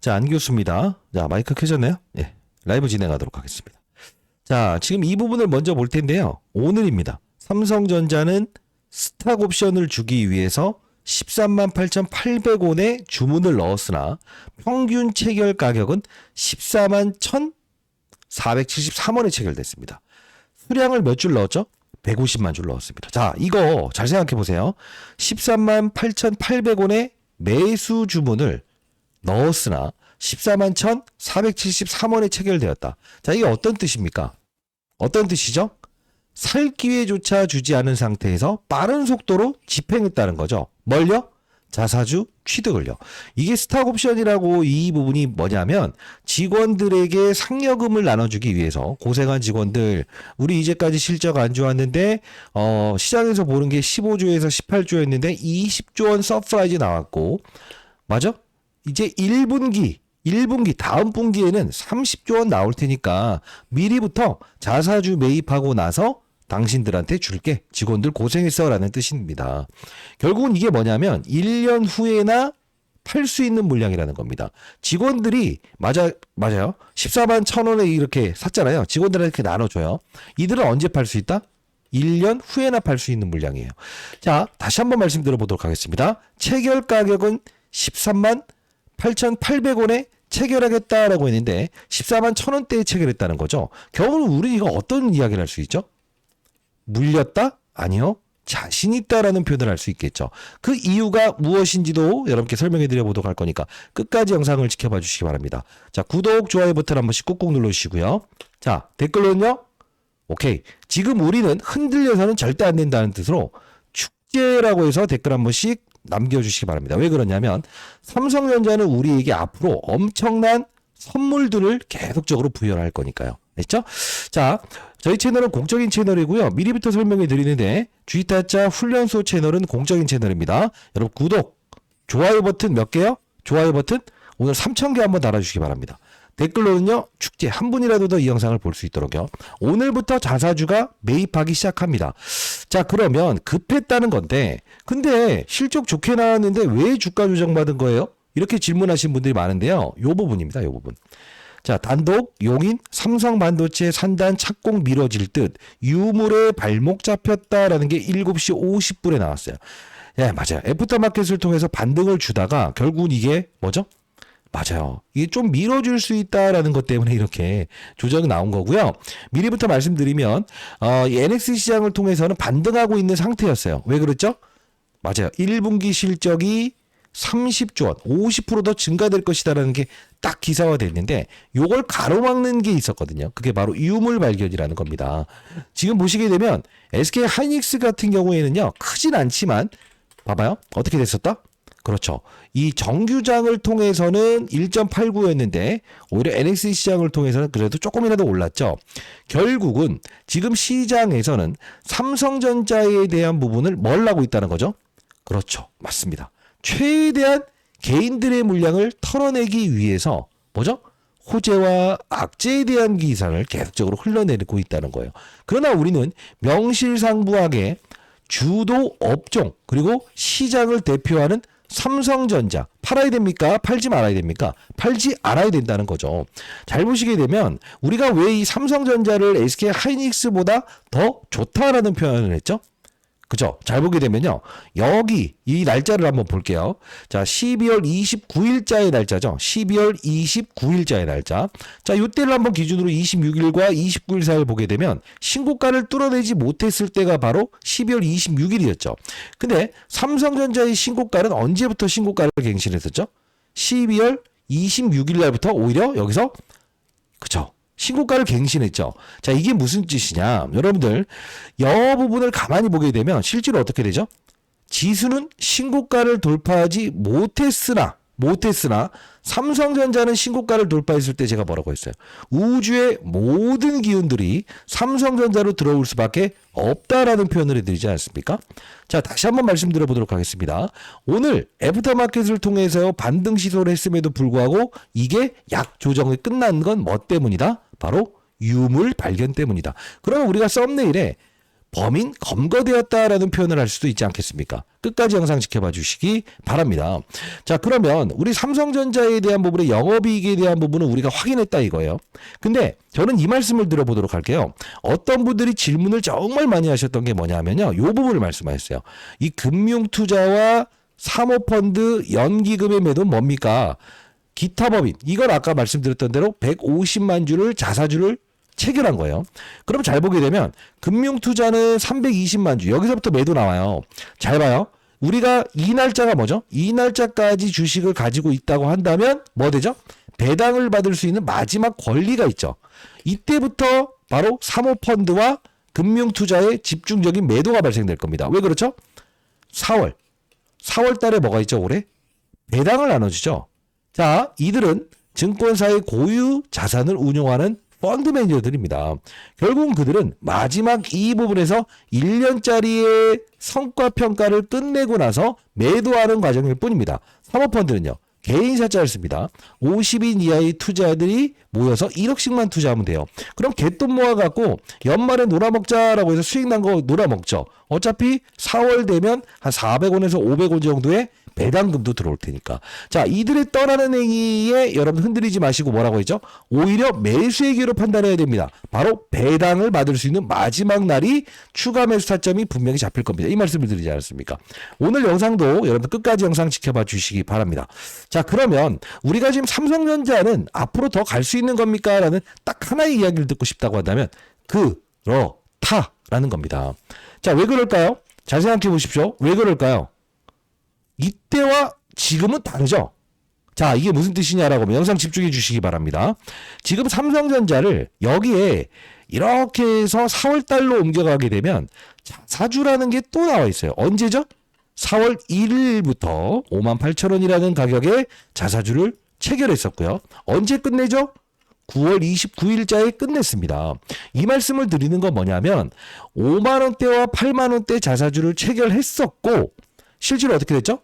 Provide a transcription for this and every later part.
자, 안교수입니다. 자, 마이크 켜졌나요? 예, 라이브 진행하도록 하겠습니다. 자, 지금 이 부분을 먼저 볼 텐데요. 오늘입니다. 삼성전자는 스탁 옵션을 주기 위해서 138,800원에 주문을 넣었으나 평균 체결 가격은 141,473원에 체결됐습니다. 수량을 몇 줄 넣었죠? 150만 줄 넣었습니다. 자, 이거 잘 생각해 보세요. 138,800원에 매수 주문을 넣었으나 141,473원에 체결되었다. 자, 이게 어떤 뜻입니까? 어떤 뜻이죠? 살 기회조차 주지 않은 상태에서 빠른 속도로 집행했다는 거죠. 뭘요? 자사주 취득을요. 이게 스탁 옵션이라고 이 부분이 뭐냐면 직원들에게 상여금을 나눠주기 위해서 고생한 직원들 우리 이제까지 실적 안 좋았는데 시장에서 보는 게 15조에서 18조였는데 20조 원 서프라이즈 나왔고 맞아? 이제 1분기 다음 분기에는 30조 원 나올 테니까 미리부터 자사주 매입하고 나서 당신들한테 줄게. 직원들 고생했어 라는 뜻입니다. 결국은 이게 뭐냐면 1년 후에나 팔 수 있는 물량이라는 겁니다. 직원들이 맞아요. 14만 1,000원에 이렇게 샀잖아요. 직원들한테 이렇게 나눠줘요. 이들은 언제 팔 수 있다? 1년 후에나 팔 수 있는 물량이에요. 자, 다시 한번 말씀드려보도록 하겠습니다. 체결 가격은 13만 8,800원에 체결하겠다라고 했는데 14만 1,000원대에 체결했다는 거죠. 결국은 우리 이거 어떤 이야기를 할 수 있죠? 물렸다? 아니요. 자신 있다라는 표현을 할 수 있겠죠. 그 이유가 무엇인지도 여러분께 설명해 드려보도록 할 거니까 끝까지 영상을 지켜봐 주시기 바랍니다. 자, 구독, 좋아요 버튼 한 번씩 꾹꾹 눌러주시고요. 자, 댓글로는요. 오케이. 지금 우리는 흔들려서는 절대 안 된다는 뜻으로 축제라고 해서 댓글 한 번씩 남겨주시기 바랍니다. 왜 그러냐면 삼성전자는 우리에게 앞으로 엄청난 선물들을 계속적으로 부여할 거니까요. 됐죠? 자, 저희 채널은 공적인 채널이고요. 미리부터 설명해 드리는데 G타짜 훈련소 채널은 공적인 채널입니다. 여러분 구독, 좋아요 버튼 몇 개요? 좋아요 버튼 오늘 3,000개 한번 달아주시기 바랍니다. 댓글로는요. 축제 한 분이라도 더 이 영상을 볼 수 있도록요. 오늘부터 자사주가 매입하기 시작합니다. 자, 그러면 급했다는 건데 근데 실적 좋게 나왔는데 왜 주가 조정받은 거예요? 이렇게 질문하신 분들이 많은데요. 요 부분입니다. 요 부분. 자, 단독, 용인, 삼성반도체 산단 착공 미뤄질 듯 유물에 발목 잡혔다라는 게 7시 50분에 나왔어요. 예, 맞아요. 애프터마켓을 통해서 반등을 주다가 결국은 이게 뭐죠? 맞아요. 이게 좀 미뤄줄 수 있다라는 것 때문에 이렇게 조정이 나온 거고요. 미리부터 말씀드리면 NX 시장을 통해서는 반등하고 있는 상태였어요. 왜 그랬죠? 맞아요. 1분기 실적이 30조 원, 50% 더 증가될 것이다라는 게 딱 기사화됐는데 요걸 가로막는 게 있었거든요. 그게 바로 유물 발견이라는 겁니다. 지금 보시게 되면 SK 하이닉스 같은 경우에는요. 크진 않지만 봐봐요. 어떻게 됐었다? 그렇죠. 이 정규장을 통해서는 1.89였는데 오히려 NX 시장을 통해서는 그래도 조금이라도 올랐죠. 결국은 지금 시장에서는 삼성전자에 대한 부분을 뭘 하고 있다는 거죠? 그렇죠. 맞습니다. 최대한 개인들의 물량을 털어내기 위해서 뭐죠? 호재와 악재에 대한 기사를 계속적으로 흘러내리고 있다는 거예요. 그러나 우리는 명실상부하게 주도 업종 그리고 시장을 대표하는 삼성전자 팔아야 됩니까? 팔지 말아야 됩니까? 팔지 않아야 된다는 거죠. 잘 보시게 되면 우리가 왜 이 삼성전자를 SK 하이닉스보다 더 좋다라는 표현을 했죠? 그죠? 잘 보게 되면요. 여기 이 날짜를 한번 볼게요. 자, 12월 29일자의 날짜죠. 12월 29일자의 날짜. 자, 이때를 한번 기준으로 26일과 29일 사이를 보게 되면 신고가를 뚫어내지 못했을 때가 바로 12월 26일이었죠. 근데 삼성전자의 신고가는 언제부터 신고가를 갱신했었죠? 12월 26일 날부터 오히려 여기서 그죠? 신고가를 갱신했죠. 자, 이게 무슨 뜻이냐? 여러분들, 이 부분을 가만히 보게 되면 실제로 어떻게 되죠? 지수는 신고가를 돌파하지 못했으나 삼성전자는 신고가를 돌파했을 때 제가 뭐라고 했어요? 우주의 모든 기운들이 삼성전자로 들어올 수밖에 없다라는 표현을 해드리지 않습니까? 자, 다시 한번 말씀드려보도록 하겠습니다. 오늘 애프터마켓을 통해서 반등 시도를 했음에도 불구하고 이게 약 조정이 끝난 건 뭐 때문이다? 바로 유물 발견 때문이다. 그러면 우리가 썸네일에 범인 검거되었다라는 표현을 할 수도 있지 않겠습니까? 끝까지 영상 지켜봐 주시기 바랍니다. 자, 그러면 우리 삼성전자에 대한 부분의 영업이익에 대한 부분은 우리가 확인했다 이거예요. 근데 저는 이 말씀을 드려보도록 할게요. 어떤 분들이 질문을 정말 많이 하셨던 게 뭐냐면요. 이 부분을 말씀하셨어요. 이 금융투자와 사모펀드 연기금의 매도는 뭡니까? 기타 법인, 이걸 아까 말씀드렸던 대로 150만 주를 자사주를 체결한 거예요. 그럼 잘 보게 되면 금융투자는 320만 주, 여기서부터 매도 나와요. 잘 봐요. 우리가 이 날짜가 뭐죠? 이 날짜까지 주식을 가지고 있다고 한다면 뭐 되죠? 배당을 받을 수 있는 마지막 권리가 있죠. 이때부터 바로 사모펀드와 금융투자의 집중적인 매도가 발생될 겁니다. 왜 그렇죠? 4월 달에 뭐가 있죠? 올해? 배당을 나눠주죠. 자, 이들은 증권사의 고유 자산을 운용하는 펀드 매니저들입니다. 결국은 그들은 마지막 이 부분에서 1년짜리의 성과 평가를 끝내고 나서 매도하는 과정일 뿐입니다. 사모펀드는요. 개인사자를 씁니다. 50인 이하의 투자자들이 모여서 1억씩만 투자하면 돼요. 그럼 갯돈 모아갖고 연말에 놀아먹자라고 해서 수익 난 거 놀아먹죠. 어차피 4월 되면 한 400원에서 500원 정도의 배당금도 들어올 테니까. 자, 이들의 떠나는 행위에 여러분 흔들리지 마시고 뭐라고 했죠? 오히려 매수의 기회로 판단해야 됩니다. 바로 배당을 받을 수 있는 마지막 날이 추가 매수 타점이 분명히 잡힐 겁니다. 이 말씀을 드리지 않았습니까? 오늘 영상도 여러분 끝까지 영상 지켜봐 주시기 바랍니다. 자, 그러면 우리가 지금 삼성전자는 앞으로 더 갈 수 있는 겁니까? 라는 딱 하나의 이야기를 듣고 싶다고 한다면 그렇다라는 겁니다. 자, 왜 그럴까요? 잘 생각해 보십시오. 왜 그럴까요? 이때와 지금은 다르죠. 자, 이게 무슨 뜻이냐라고 하면 영상 집중해 주시기 바랍니다. 지금 삼성전자를 여기에 이렇게 해서 4월 달로 옮겨가게 되면 자사주라는 게 또 나와 있어요. 언제죠? 4월 1일부터 58,000원이라는 가격에 자사주를 체결했었고요. 언제 끝내죠? 9월 29일자에 끝냈습니다. 이 말씀을 드리는 건 뭐냐면 5만원대와 8만원대 자사주를 체결했었고 실제로 어떻게 됐죠?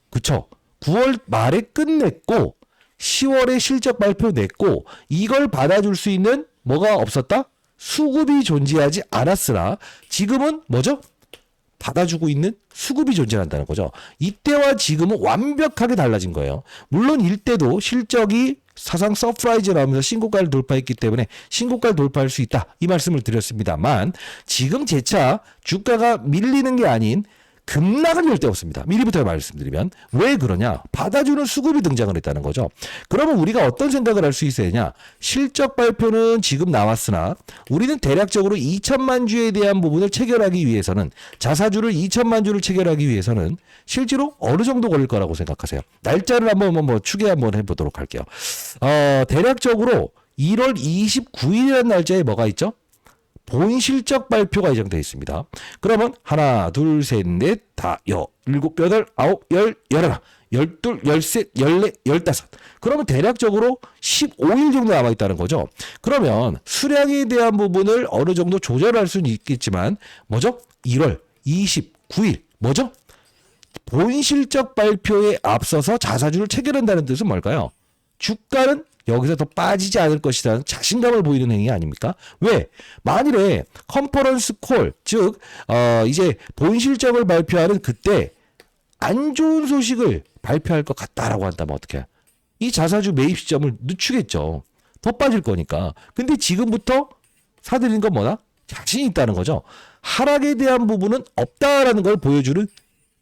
그쵸. 9월 말에 끝냈고 10월에 실적 발표 냈고 이걸 받아줄 수 있는 뭐가 없었다? 수급이 존재하지 않았으나 지금은 뭐죠? 받아주고 있는 수급이 존재한다는 거죠. 이때와 지금은 완벽하게 달라진 거예요. 물론 이때도 실적이 사상 서프라이즈 나오면서 신고가를 돌파했기 때문에 신고가를 돌파할 수 있다. 이 말씀을 드렸습니다만 지금 재차 주가가 밀리는 게 아닌 급락은 절대 없습니다. 미리부터 말씀드리면 왜 그러냐? 받아주는 수급이 등장을 했다는 거죠. 그러면 우리가 어떤 생각을 할 수 있어야 되냐? 실적 발표는 지금 나왔으나 우리는 대략적으로 2천만 주에 대한 부분을 체결하기 위해서는 자사주를 2천만 주를 체결하기 위해서는 실제로 어느 정도 걸릴 거라고 생각하세요? 날짜를 한번 추계 한번 해보도록 할게요. 대략적으로 1월 29일이라는 날짜에 뭐가 있죠? 본 실적 발표가 예정되어 있습니다. 그러면 하나, 둘, 셋, 넷, 다, 일곱, 여덟, 아홉, 열, 열하나, 열둘, 열셋, 열네, 열다섯. 그러면 대략적으로 15일 정도 남아있다는 거죠. 그러면 수량에 대한 부분을 어느 정도 조절할 수는 있겠지만 뭐죠? 1월 29일 뭐죠? 본 실적 발표에 앞서서 자사주를 체결한다는 뜻은 뭘까요? 주가는 여기서 더 빠지지 않을 것이라는 자신감을 보이는 행위 아닙니까? 왜? 만일에 컨퍼런스 콜, 즉 이제 본 실적을 발표하는 그때 안 좋은 소식을 발표할 것 같다라고 한다면 어떻게 해요? 이 자사주 매입 시점을 늦추겠죠. 더 빠질 거니까. 근데 지금부터 사들이는 건 뭐다? 자신이 있다는 거죠. 하락에 대한 부분은 없다라는 걸 보여주는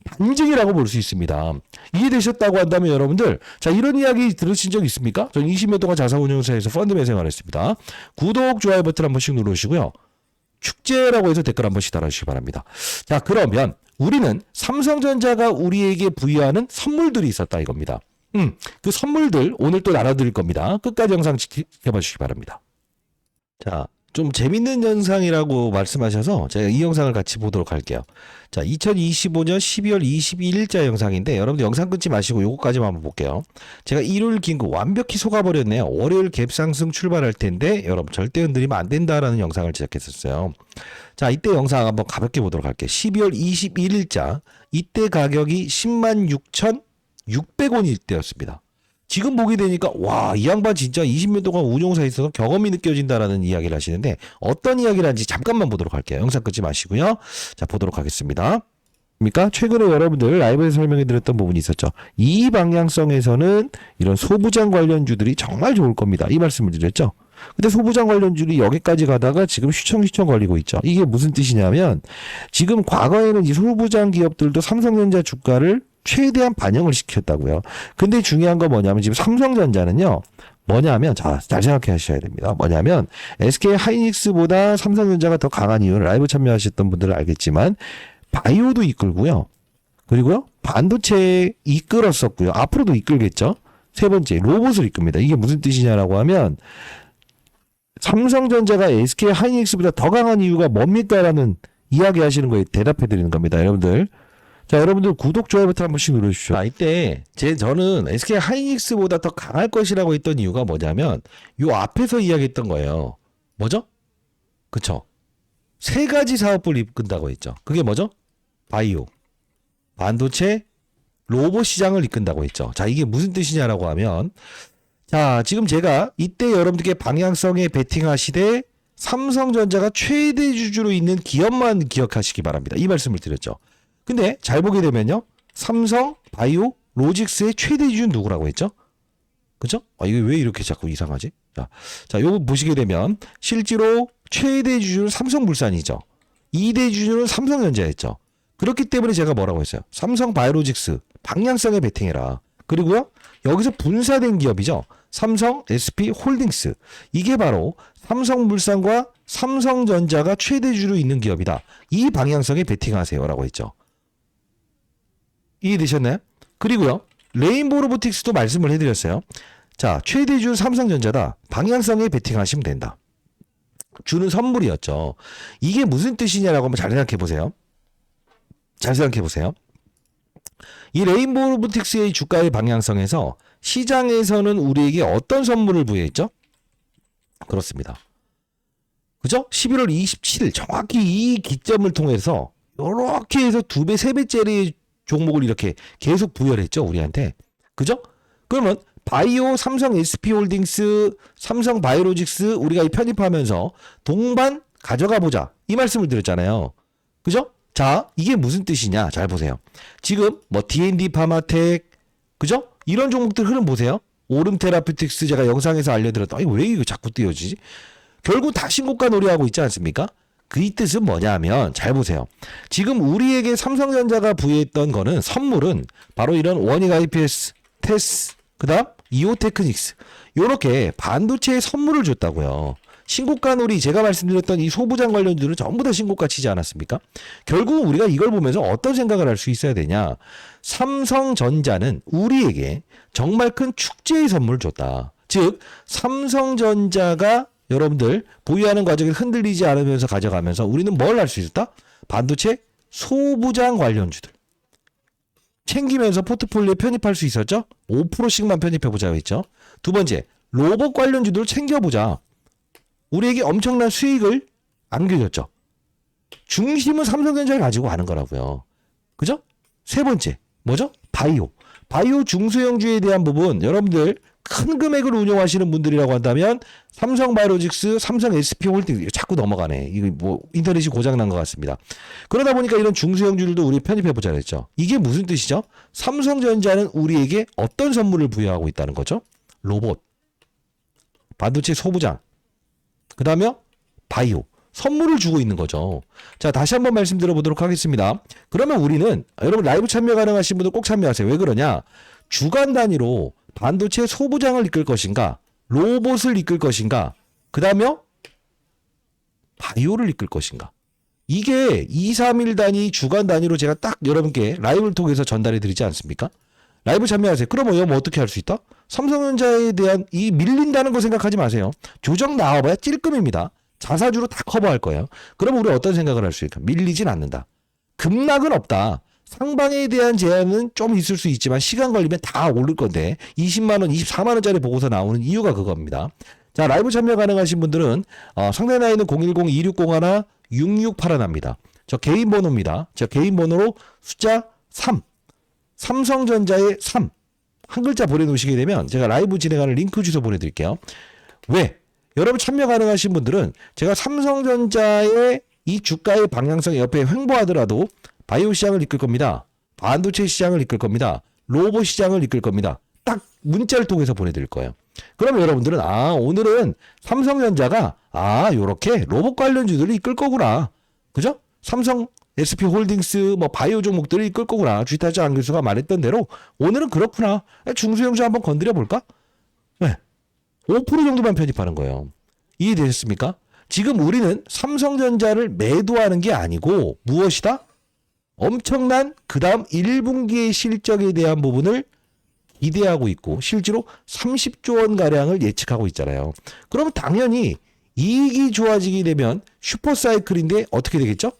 반증이라고 볼 수 있습니다. 이해되셨다고 한다면 여러분들 자 이런 이야기 들으신 적 있습니까? 저는 20년 동안 자산운용사에서 펀드맨 생활했습니다. 구독, 좋아요 버튼 한 번씩 누르시고요. 축제라고 해서 댓글 한 번씩 달아주시기 바랍니다. 자 그러면 우리는 삼성전자가 우리에게 부여하는 선물들이 있었다 이겁니다. 그 선물들 오늘 또 나눠드릴 겁니다. 끝까지 영상 지켜봐 주시기 바랍니다. 자, 좀 재밌는 영상이라고 말씀하셔서 제가 이 영상을 같이 보도록 할게요. 자, 2025년 12월 22일자 영상인데 여러분들 영상 끊지 마시고 요거까지만 한번 볼게요. 제가 일요일 긴급 완벽히 속아버렸네요. 월요일 갭상승 출발할 텐데 여러분 절대 흔들리면 안 된다라는 영상을 제작했었어요. 자, 이때 영상 한번 가볍게 보도록 할게요. 12월 21일자 이때 가격이 106,600원일 때였습니다. 지금 보게 되니까 와, 이 양반 진짜 20년 동안 운용사에 있어서 경험이 느껴진다라는 이야기를 하시는데 어떤 이야기를 하는지 잠깐만 보도록 할게요. 영상 끊지 마시고요. 자, 보도록 하겠습니다. 그러니까 최근에 여러분들 라이브에서 설명해 드렸던 부분이 있었죠. 이 방향성에서는 이런 소부장 관련주들이 정말 좋을 겁니다. 이 말씀을 드렸죠. 근데 소부장 관련주들이 여기까지 가다가 지금 휘청휘청 걸리고 있죠. 이게 무슨 뜻이냐면 지금 과거에는 이 소부장 기업들도 삼성전자 주가를 최대한 반영을 시켰다고요. 근데 중요한 건 뭐냐면 지금 삼성전자는요. 뭐냐면 자, 잘 생각해 하셔야 됩니다. 뭐냐면 SK 하이닉스보다 삼성전자가 더 강한 이유는 라이브 참여하셨던 분들은 알겠지만 바이오도 이끌고요. 그리고요. 반도체에 이끌었었고요. 앞으로도 이끌겠죠. 세 번째 로봇을 이끕니다. 이게 무슨 뜻이냐라고 하면 삼성전자가 SK 하이닉스보다 더 강한 이유가 뭡니까라는 이야기 하시는 거에 대답해 드리는 겁니다. 여러분들. 자, 여러분들 구독, 좋아요 버튼 한 번씩 눌러주십시오. 이때 저는 SK 하이닉스보다 더 강할 것이라고 했던 이유가 뭐냐면 요 앞에서 이야기했던 거예요. 뭐죠? 그쵸? 세 가지 사업부를 이끈다고 했죠. 그게 뭐죠? 바이오, 반도체, 로봇 시장을 이끈다고 했죠. 자, 이게 무슨 뜻이냐라고 하면 자, 지금 제가 이때 여러분들께 방향성에 베팅하시되 삼성전자가 최대 주주로 있는 기업만 기억하시기 바랍니다. 이 말씀을 드렸죠. 근데 잘 보게 되면요. 삼성, 바이오, 로직스의 최대 주주는 누구라고 했죠? 그죠? 이게 왜 이렇게 자꾸 이상하지? 자, 요거 보시게 되면 실제로 최대 주주는 삼성물산이죠. 2대 주주는 삼성전자였죠. 그렇기 때문에 제가 뭐라고 했어요? 삼성 바이오로직스 방향성에 베팅해라. 그리고요. 여기서 분사된 기업이죠. 삼성 SP 홀딩스. 이게 바로 삼성물산과 삼성전자가 최대 주주로 있는 기업이다. 이 방향성에 베팅하세요라고 했죠. 이해되셨나요? 그리고요. 레인보우 로보틱스도 말씀을 해드렸어요. 자, 최대 주주는 삼성전자다. 방향성에 베팅하시면 된다. 주는 선물이었죠. 이게 무슨 뜻이냐라고 한번 잘 생각해 보세요. 잘 생각해 보세요. 이 레인보우 로보틱스의 주가의 방향성에서 시장에서는 우리에게 어떤 선물을 부여했죠? 그렇습니다. 그죠? 11월 27일 정확히 이 기점을 통해서 이렇게 해서 2배, 3배짜리 종목을 이렇게 계속 부여를 했죠. 우리한테. 그죠? 그러면 바이오, 삼성 SP홀딩스, 삼성 바이오로직스 우리가 편입하면서 동반 가져가 보자. 이 말씀을 드렸잖아요. 그죠? 자, 이게 무슨 뜻이냐? 잘 보세요. 지금 뭐 D&D 파마텍, 그죠? 이런 종목들 흐름 보세요. 오름 테라피틱스 제가 영상에서 알려드렸다. 왜 이거 자꾸 띄어지지? 결국 다 신고가 놀이하고 있지 않습니까? 그 이 뜻은 뭐냐면 잘 보세요. 지금 우리에게 삼성전자가 부여했던 거는 선물은 바로 이런 원익 IPS, 테스, 그다음 이오테크닉스 요렇게 반도체에 선물을 줬다고요. 신고가 놀이 제가 말씀드렸던 이 소부장 관련주들은 전부 다 신고가 치지 않았습니까? 결국 우리가 이걸 보면서 어떤 생각을 할 수 있어야 되냐. 삼성전자는 우리에게 정말 큰 축제의 선물을 줬다. 즉 삼성전자가 여러분들 보유하는 과정에 흔들리지 않으면서 가져가면서 우리는 뭘 할 수 있었다? 반도체 소부장 관련주들 챙기면서 포트폴리오에 편입할 수 있었죠? 5%씩만 편입해보자고 했죠. 두 번째, 로봇 관련주들을 챙겨보자. 우리에게 엄청난 수익을 안겨줬죠. 중심은 삼성전자를 가지고 가는 거라고요. 그죠? 세 번째, 뭐죠? 바이오. 바이오 중소형주에 대한 부분, 여러분들 큰 금액을 운용하시는 분들이라고 한다면 삼성 바이오로직스, 삼성 SP홀딩 자꾸 넘어가네. 이거 뭐 인터넷이 고장난 것 같습니다. 그러다 보니까 이런 중소형주들도 우리 편입해보자 그랬죠. 이게 무슨 뜻이죠? 삼성전자는 우리에게 어떤 선물을 부여하고 있다는 거죠? 로봇, 반도체 소부장, 그 다음에 바이오. 선물을 주고 있는 거죠. 자, 다시 한번 말씀드려 보도록 하겠습니다. 그러면 우리는 여러분 라이브 참여 가능하신 분들 꼭 참여하세요. 왜 그러냐? 주간 단위로 반도체 소부장을 이끌 것인가? 로봇을 이끌 것인가? 그 다음에 바이오를 이끌 것인가? 이게 2, 3일 단위 주간 단위로 제가 딱 여러분께 라이브를 통해서 전달해 드리지 않습니까? 라이브 참여하세요. 그러면 뭐 어떻게 할 수 있다? 삼성전자에 대한 이 밀린다는 거 생각하지 마세요. 조정 나와봐야 찔끔입니다. 자사주로 다 커버할 거예요. 그럼 우리 어떤 생각을 할 수 있을까? 밀리진 않는다. 급락은 없다. 상방에 대한 제한은 좀 있을 수 있지만 시간 걸리면 다 오를 건데 20만원, 24만원짜리 보고서 나오는 이유가 그겁니다. 자, 라이브 참여 가능하신 분들은 상대 나이는 010-2601-6681입니다. 저 개인 번호입니다. 저 개인 번호로 숫자 3, 삼성전자의 3 한 글자 보내놓으시게 되면 제가 라이브 진행하는 링크 주소 보내드릴게요. 왜? 여러분 참여 가능하신 분들은 제가 삼성전자의 이 주가의 방향성 옆에 횡보하더라도 바이오 시장을 이끌 겁니다. 반도체 시장을 이끌 겁니다. 로봇 시장을 이끌 겁니다. 딱 문자를 통해서 보내드릴 거예요. 그러면 여러분들은 오늘은 삼성전자가 요렇게 로봇 관련주들을 이끌 거구나. 그죠? 삼성 SP홀딩스 바이오 종목들을 이끌 거구나. 주식타자 안 교수가 말했던 대로 오늘은 그렇구나. 중소형주 한번 건드려 볼까? 네. 5% 정도만 편입하는 거예요. 이해되셨습니까? 지금 우리는 삼성전자를 매도하는 게 아니고 무엇이다? 엄청난 그 다음 1분기의 실적에 대한 부분을 기대하고 있고 실제로 30조 원가량을 예측하고 있잖아요. 그러면 당연히 이익이 좋아지게 되면 슈퍼사이클인데 어떻게 되겠죠?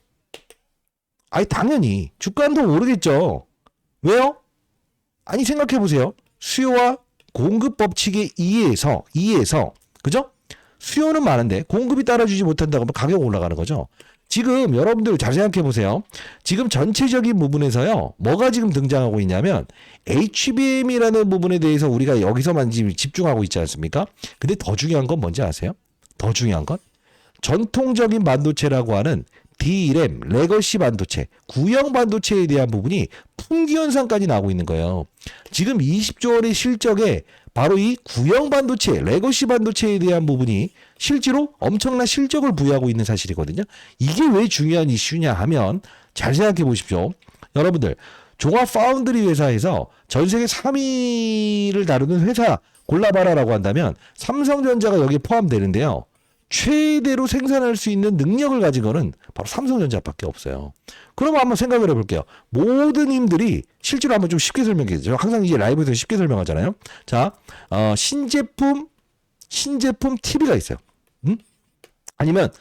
당연히 주가는 더 오르겠죠. 왜요? 생각해 보세요. 수요와 공급 법칙에 의해서 그죠? 수요는 많은데 공급이 따라주지 못한다고 하면 가격 올라가는 거죠. 지금 여러분들 잘 생각해 보세요. 지금 전체적인 부분에서요. 뭐가 지금 등장하고 있냐면 HBM이라는 부분에 대해서 우리가 여기서만 지금 집중하고 있지 않습니까? 근데 더 중요한 건 뭔지 아세요? 더 중요한 건 전통적인 반도체라고 하는 D램, 레거시 반도체, 구형 반도체에 대한 부분이 풍기 현상까지 나오고 있는 거예요. 지금 20조 원의 실적에 바로 이 구형 반도체, 레거시 반도체에 대한 부분이 실제로 엄청난 실적을 부여하고 있는 사실이거든요. 이게 왜 중요한 이슈냐 하면 잘 생각해 보십시오. 여러분들 종합 파운드리 회사에서 전 세계 3위를 다루는 회사 골라봐라라고 한다면 삼성전자가 여기에 포함되는데요. 최대로 생산할 수 있는 능력을 가진 거는 바로 삼성전자밖에 없어요. 그럼 한번 생각을 해볼게요. 모든 힘들이 실제로 한번 좀 쉽게 설명해 주죠. 항상 이제 라이브에서 쉽게 설명하잖아요. 자, 신제품 TV가 있어요. 아니면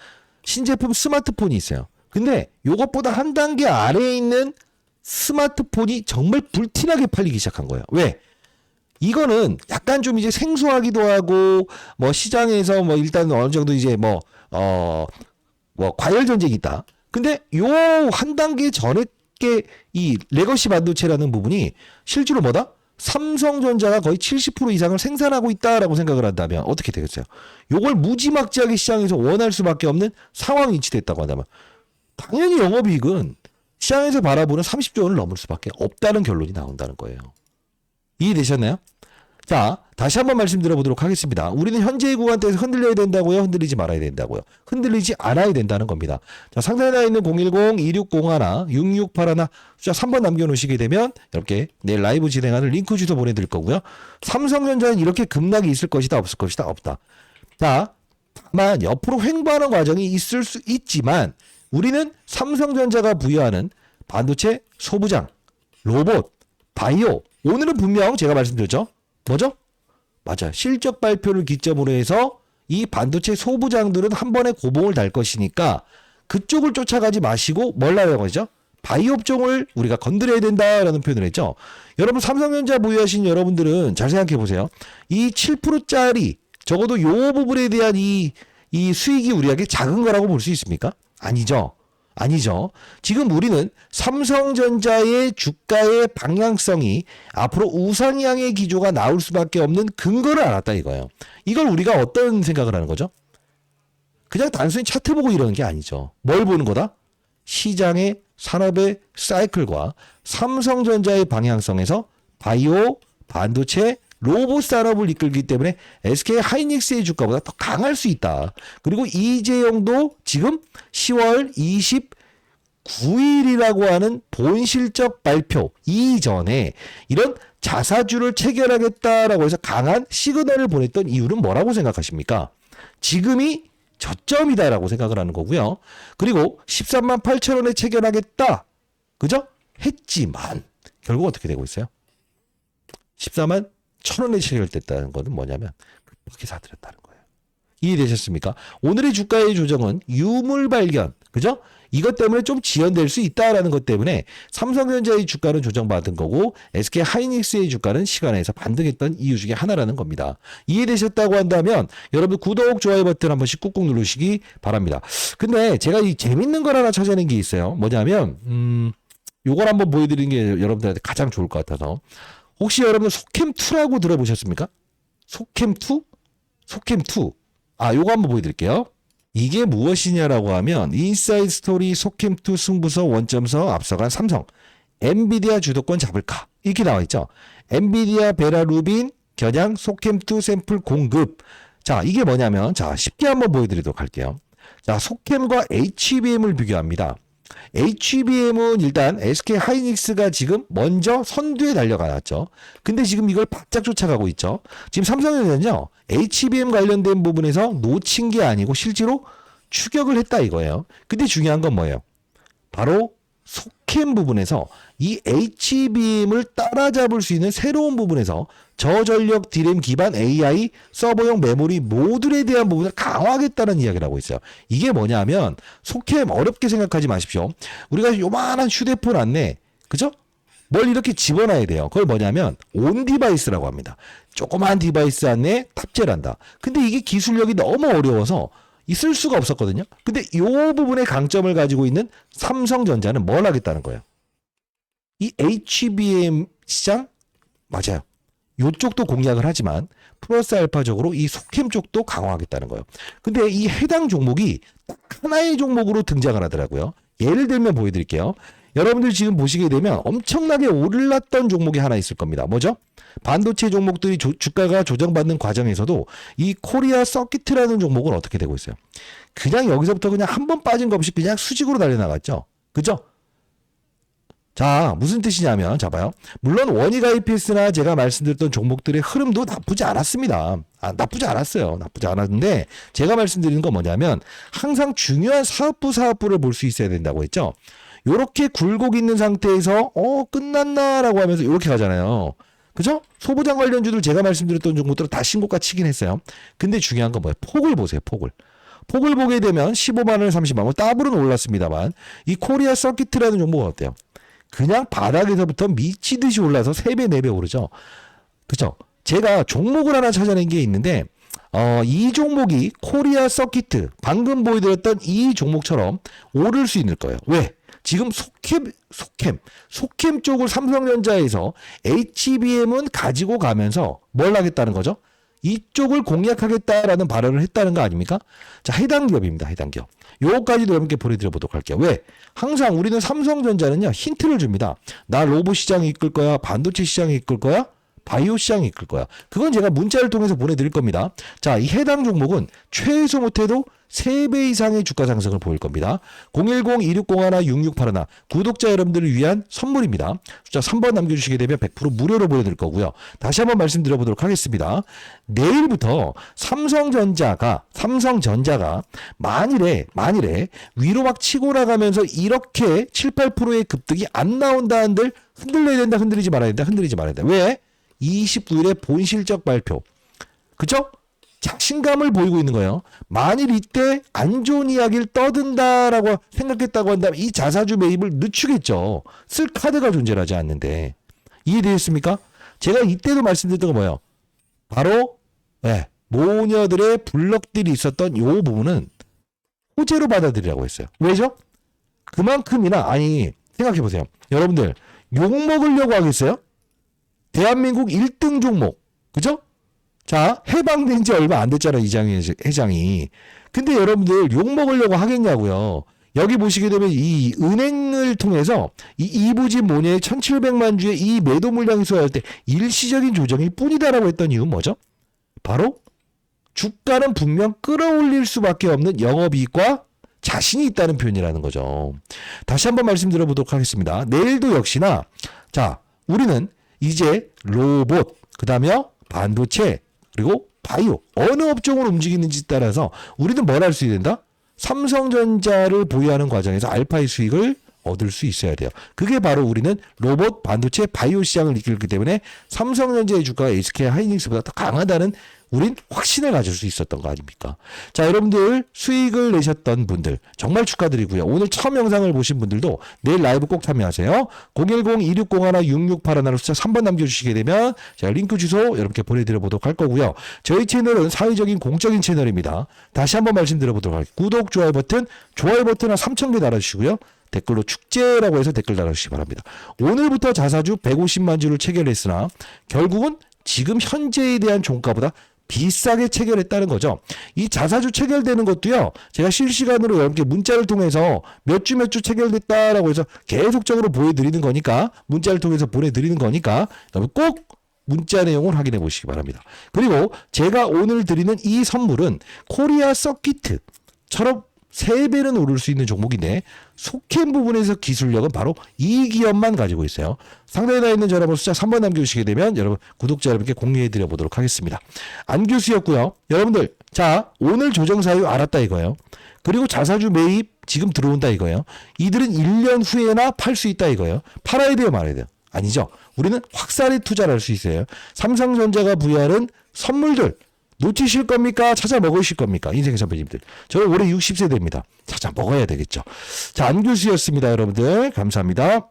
신제품 스마트폰이 있어요. 근데 요것보다 한 단계 아래에 있는 스마트폰이 정말 불티나게 팔리기 시작한 거예요. 왜? 이거는 약간 좀 이제 생소하기도 하고 시장에서 일단 어느 정도 이제 과열 전쟁이 있다. 근데 요 한 단계 전에 게 이 레거시 반도체라는 부분이 실제로 뭐다? 삼성전자가 거의 70% 이상을 생산하고 있다라고 생각을 한다면 어떻게 되겠어요? 요걸 무지막지하게 시장에서 원할 수밖에 없는 상황이 인치됐다고 한다면 당연히 영업이익은 시장에서 바라보는 30조 원을 넘을 수밖에 없다는 결론이 나온다는 거예요. 이해되셨나요? 자, 다시 한번 말씀드려보도록 하겠습니다. 우리는 현재의 구간대에서 흔들려야 된다고요? 흔들리지 말아야 된다고요? 흔들리지 않아야 된다는 겁니다. 자, 상단에 나와 있는 010-2601-6681 숫자 3번 남겨놓으시게 되면 이렇게 내일 라이브 진행하는 링크 주소 보내드릴 거고요. 삼성전자는 이렇게 급락이 있을 것이다 없을 것이다 없다. 자, 다만 옆으로 횡보하는 과정이 있을 수 있지만 우리는 삼성전자가 부여하는 반도체, 소부장, 로봇, 바이오 오늘은 분명 제가 말씀드렸죠. 뭐죠? 맞아요. 실적 발표를 기점으로 해서 이 반도체 소부장들은 한 번에 고봉을 달 것이니까 그쪽을 쫓아가지 마시고 뭘 하려고 하죠? 바이오 업종을 우리가 건드려야 된다라는 표현을 했죠. 여러분 삼성전자 보유하신 여러분들은 잘 생각해 보세요. 이 7%짜리 적어도 요 부분에 대한 이 수익이 우리에게 작은 거라고 볼 수 있습니까? 아니죠. 지금 우리는 삼성전자의 주가의 방향성이 앞으로 우상향의 기조가 나올 수밖에 없는 근거를 알았다 이거예요. 이걸 우리가 어떤 생각을 하는 거죠? 그냥 단순히 차트 보고 이러는 게 아니죠. 뭘 보는 거다? 시장의 산업의 사이클과 삼성전자의 방향성에서 바이오, 반도체, 로봇 산업을 이끌기 때문에 SK 하이닉스의 주가보다 더 강할 수 있다. 그리고 이재용도 지금 10월 29일이라고 하는 본실적 발표 이전에 이런 자사주를 체결하겠다라고 해서 강한 시그널을 보냈던 이유는 뭐라고 생각하십니까? 지금이 저점이다라고 생각을 하는 거고요. 그리고 13만 8천 원에 체결하겠다. 그죠? 했지만 결국 어떻게 되고 있어요? 14만 1,000원에 체결됐다는 것은 뭐냐면 급하게 사들였다는 거예요. 이해되셨습니까? 오늘의 주가의 조정은 유물 발견, 그죠? 이것 때문에 좀 지연될 수 있다라는 것 때문에 삼성전자의 주가는 조정받은 거고 SK 하이닉스의 주가는 시간에서 반등했던 이유 중에 하나라는 겁니다. 이해되셨다고 한다면 여러분 구독, 좋아요 버튼 한 번씩 꾹꾹 누르시기 바랍니다. 근데 제가 이 재밌는 걸 하나 찾아낸 게 있어요. 뭐냐면 요걸 한번 보여드리는 게 여러분들한테 가장 좋을 것 같아서 혹시 여러분들 속캠2라고 들어보셨습니까? 속캠2? 속캠2. 아, 요거 한번 보여드릴게요. 이게 무엇이냐라고 하면 인사이드 스토리 속캠2 승부서 원점서 앞서간 삼성. 엔비디아 주도권 잡을까? 이렇게 나와 있죠. 엔비디아 베라 루빈 겨냥 속캠2 샘플 공급. 자, 이게 뭐냐면 자, 쉽게 한번 보여드리도록 할게요. 자, 속캠과 HBM을 비교합니다. HBM은 일단 SK 하이닉스가 지금 먼저 선두에 달려가놨죠. 근데 지금 이걸 바짝 쫓아가고 있죠. 지금 삼성전자는요, HBM 관련된 부분에서 놓친 게 아니고 실제로 추격을 했다 이거예요. 근데 중요한 건 뭐예요? 바로 속캠 부분에서 이 HBM을 따라잡을 수 있는 새로운 부분에서 저전력 디램 기반 AI 서버용 메모리 모듈에 대한 부분을 강화하겠다는 이야기를 하고 있어요. 이게 뭐냐면 속캠 어렵게 생각하지 마십시오. 우리가 요만한 휴대폰 안에 그죠? 뭘 이렇게 집어넣어야 돼요. 그걸 뭐냐면 온 디바이스라고 합니다. 조그만 디바이스 안에 탑재를 한다. 근데 이게 기술력이 너무 어려워서 있을 수가 없었거든요. 근데 이 부분의 강점을 가지고 있는 삼성전자는 뭘 하겠다는 거예요? 이 HBM 시장 맞아요. 이쪽도 공략을 하지만 플러스 알파적으로 이 속캠 쪽도 강화하겠다는 거예요. 근데 이 해당 종목이 딱 하나의 종목으로 등장을 하더라고요. 예를 들면 보여드릴게요. 여러분들 지금 보시게 되면 엄청나게 올랐던 종목이 하나 있을 겁니다. 뭐죠? 반도체 종목들이 주가가 조정받는 과정에서도 이 코리아 서킷이라는 종목은 어떻게 되고 있어요? 그냥 여기서부터 그냥 한 번 빠진 거 없이 그냥 수직으로 달려나갔죠. 그죠? 자, 무슨 뜻이냐면, 자 봐요. 물론 원익 IPS나 제가 말씀드렸던 종목들의 흐름도 나쁘지 않았습니다. 나쁘지 않았어요. 나쁘지 않았는데 제가 말씀드리는 건 뭐냐면 항상 중요한 사업부를 볼 수 있어야 된다고 했죠. 요렇게 굴곡 있는 상태에서 끝났나라고 하면서 이렇게 가잖아요. 그죠? 소부장 관련주들 제가 말씀드렸던 종목들은 다 신고가 치긴 했어요. 근데 중요한 건 뭐예요? 폭을 보세요. 폭을 보게 되면 15만 원, 30만 원, 더블은 올랐습니다만 이 코리아 서킷이라는 종목은 어때요? 그냥 바닥에서부터 미치듯이 올라서 3배, 4배 오르죠. 그죠? 제가 종목을 하나 찾아낸 게 있는데 이 종목이 코리아 서킷 방금 보여드렸던 이 종목처럼 오를 수 있는 거예요. 왜? 지금 속캠 쪽을 삼성전자에서 HBM은 가지고 가면서 뭘 하겠다는 거죠? 이쪽을 공략하겠다라는 발언을 했다는 거 아닙니까? 자, 해당 기업입니다. 해당 기업. 요거까지도 여러분께 보내드려 보도록 할게요. 왜? 항상 우리는 삼성전자는요, 힌트를 줍니다. 나 로봇 시장이 이끌 거야, 반도체 시장이 이끌 거야, 바이오 시장이 이끌 거야. 그건 제가 문자를 통해서 보내드릴 겁니다. 자, 이 해당 종목은 최소 못해도 3배 이상의 주가 상승을 보일 겁니다. 010-2601-6681 구독자 여러분들을 위한 선물입니다. 숫자 3번 남겨주시게 되면 100% 무료로 보내드릴 거고요. 다시 한번 말씀드려보도록 하겠습니다. 내일부터 삼성전자가 만일에 위로 막 치고 나가면서 이렇게 7, 8%의 급등이 안 나온다 한들 흔들려야 된다, 흔들리지 말아야 된다. 왜? 29일에 본실적 발표. 그쵸? 자신감을 보이고 있는 거예요. 만일 이때 안 좋은 이야기를 떠든다라고 생각했다고 한다면 이 자사주 매입을 늦추겠죠. 쓸 카드가 존재하지 않는데. 이해되셨습니까? 제가 이때도 말씀드렸던 건 뭐예요? 바로 모녀들의 블럭들이 있었던 이 부분은 호재로 받아들이라고 했어요. 왜죠? 그만큼이나 생각해보세요. 여러분들 욕먹으려고 하겠어요? 대한민국 1등 종목. 그죠? 자, 해방된 지 얼마 안 됐잖아요. 이장희 회장이. 근데 여러분들 욕먹으려고 하겠냐고요. 여기 보시게 되면 이 은행을 통해서 이 이부진 모녀의 1700만 주의 이 매도 물량이 소화할 때 일시적인 조정일 뿐이다라고 했던 이유는 뭐죠? 바로 주가는 분명 끌어올릴 수밖에 없는 영업이익과 자신이 있다는 표현이라는 거죠. 다시 한번 말씀드려보도록 하겠습니다. 내일도 역시나 자, 우리는 이제 로봇, 그 다음에 반도체, 그리고 바이오 어느 업종을 움직이는지 따라서 우리는 뭘 할 수 있어야 된다? 삼성전자를 보유하는 과정에서 알파의 수익을 얻을 수 있어야 돼요. 그게 바로 우리는 로봇, 반도체, 바이오 시장을 이끌기 때문에 삼성전자의 주가가 SK 하이닉스보다 더 강하다는 우린 확신을 가질 수 있었던 거 아닙니까? 자, 여러분들 수익을 내셨던 분들 정말 축하드리고요. 오늘 처음 영상을 보신 분들도 내일 라이브 꼭 참여하세요. 010-2601-6681로 숫자 3번 남겨주시게 되면 제가 링크 주소 여러분께 보내드려 보도록 할 거고요. 저희 채널은 사회적인 공적인 채널입니다. 다시 한번 말씀드려 보도록 할게요. 구독, 좋아요 버튼 한 3,000개 달아주시고요. 댓글로 축제라고 해서 댓글 달아주시기 바랍니다. 오늘부터 자사주 150만 주를 체결했으나 결국은 지금 현재에 대한 종가보다 비싸게 체결했다는 거죠. 이 자사주 체결되는 것도요, 제가 실시간으로 여러분께 문자를 통해서 몇 주 체결됐다라고 해서 계속적으로 보여드리는 거니까, 문자를 통해서 보내드리는 거니까 여러분 꼭 문자 내용을 확인해 보시기 바랍니다. 그리고 제가 오늘 드리는 이 선물은 코리아 서킷처럼 3배는 오를 수 있는 종목인데 속행 부분에서 기술력은 바로 이 기업만 가지고 있어요. 상단에 나와 있는 전화번호 숫자 3번 남겨주시게 되면 여러분 구독자 여러분께 공유해 드려 보도록 하겠습니다. 안규수였고요. 여러분들 자 오늘 조정사유 알았다 이거예요. 그리고 자사주 매입 지금 들어온다 이거예요. 이들은 1년 후에나 팔 수 있다 이거예요. 팔아야 돼요 말아야 돼요? 아니죠. 우리는 확산에 투자를 할 수 있어요. 삼성전자가 부여하는 선물들 놓치실 겁니까? 찾아 먹으실 겁니까? 인생의 선배님들. 저는 올해 60세 됩니다. 찾아 먹어야 되겠죠. 자, 안규수였습니다. 여러분들. 감사합니다.